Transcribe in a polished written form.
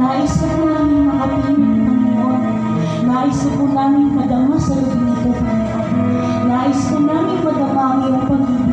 Nais ko po namin makapiling, Panginoon. Nais ko po namin madama sa lubing ito, Panginoon. Nais ko namin madama ang iyong pag-ibig.